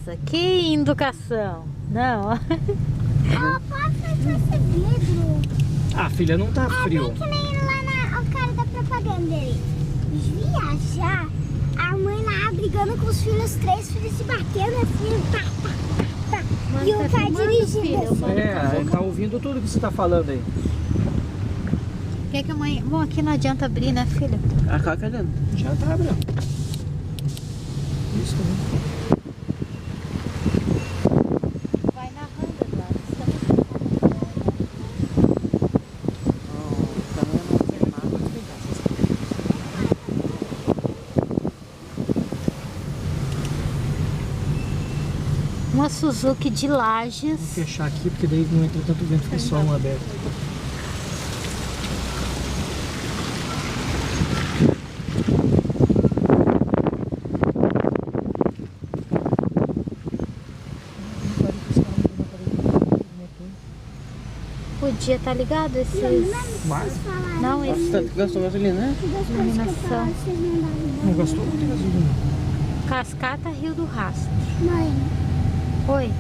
Nossa, que educação. Não, ó. Pode ser vidro. Ah, filha, não tá frio. É bem que nem lá o cara da propaganda dele. Viajar, a mãe lá brigando com os filhos, 3 filhos se batendo assim, pá, pá, pá, pá. E o pai dirigindo assim. É, ele tá ouvindo tudo que você tá falando aí. Quer que a mãe... Bom, aqui não adianta abrir, né, filha? A caca dentro. Já tá abrindo. Isso também. Vai narrando, Eduardo. Uma Suzuki de Lages. Vou fechar aqui porque daí não entra tanto vento, fica só um aberto. Podia estar ligado esses... Mas Não, Nossa, esse... tanto que gastou gasolina, né? Iluminação. não gastou muita gasolina. Cascata Rio do Rastro. Mãe, Oi.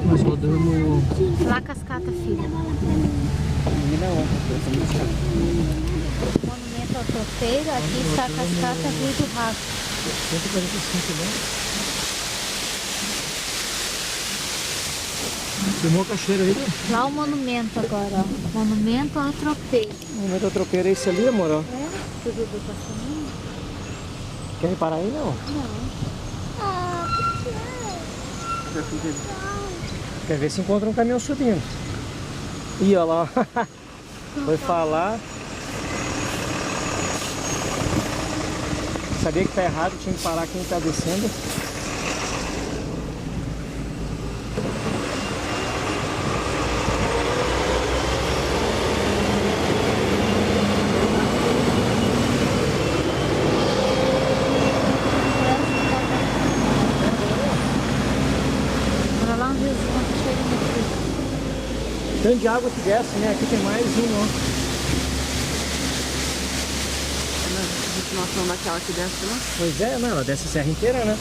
Nós rodamos. Lá Cascata, filha. Menina, ó, Monumento ao Tropeiro. Aqui está Cascata Rio do Rastro. 145 né? Filmou a cachoeira aí, né? Lá o monumento agora, ó. Monumento ao Tropeiro. O momento da tropeira é esse ali, amor, ó. É? Tudo do passarinho? Quer reparar aí, não? Não. Quer ver se encontra um caminhão subindo. Ih, olha lá. Foi falar. Sabia que tá errado, tinha que parar quem tá descendo. Olha lá um riozinho, uma cachoeirinha aqui. Tanto de água que desce, né? Aqui tem mais um, ó. Continuação daquela que desce lá. Pois é, né? Ela desce a serra inteira, né?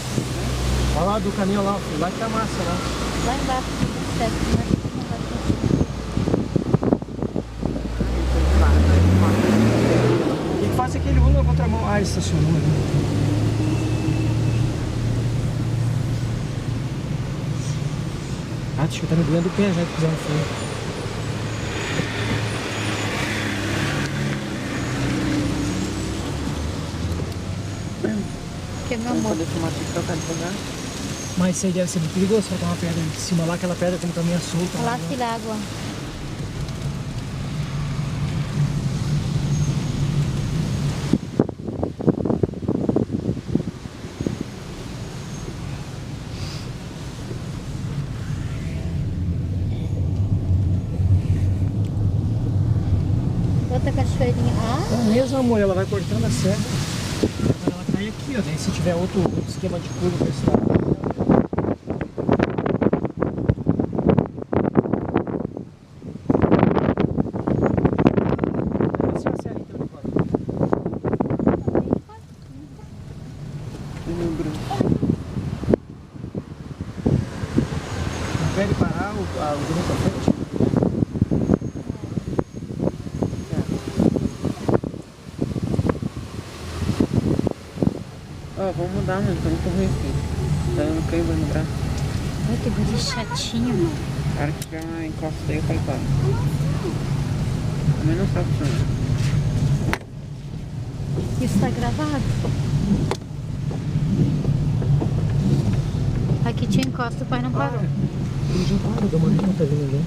Olha lá do caminho lá, lá que tá massa lá. Lá embaixo, certo, né? E faz aquele Uno na contramão. Ah, estacionou ali. Ah, acho que tá me doendo o pé já que fizeram frio. Que é meu Vamos amor. poder filmar aqui, trocar de lugar. Mas isso aí deve ser muito perigoso, faltar uma pedra de cima lá, aquela pedra como caminha solta. Olha lá, né? filha, água. Outra cachoeirinha. Ah, É mesmo, amor, ela vai cortando a serra. Agora ela cai aqui, ó. Daí se tiver outro esquema de curva pra esse lado. Desce a serra então, Nicole. Não pede parar o dono pra frente. Ó, vamos mudar, mano, tá muito ruim aqui. Tá dando cãibra no braço. ai, que guri chatinho, mano. A hora que tiver uma encosta aí, eu falei, para. Também não sabe funcionar. Isso tá gravado? Aqui tinha encosta, o pai não parou. Ele já parou, deu uma não tá vindo ninguém.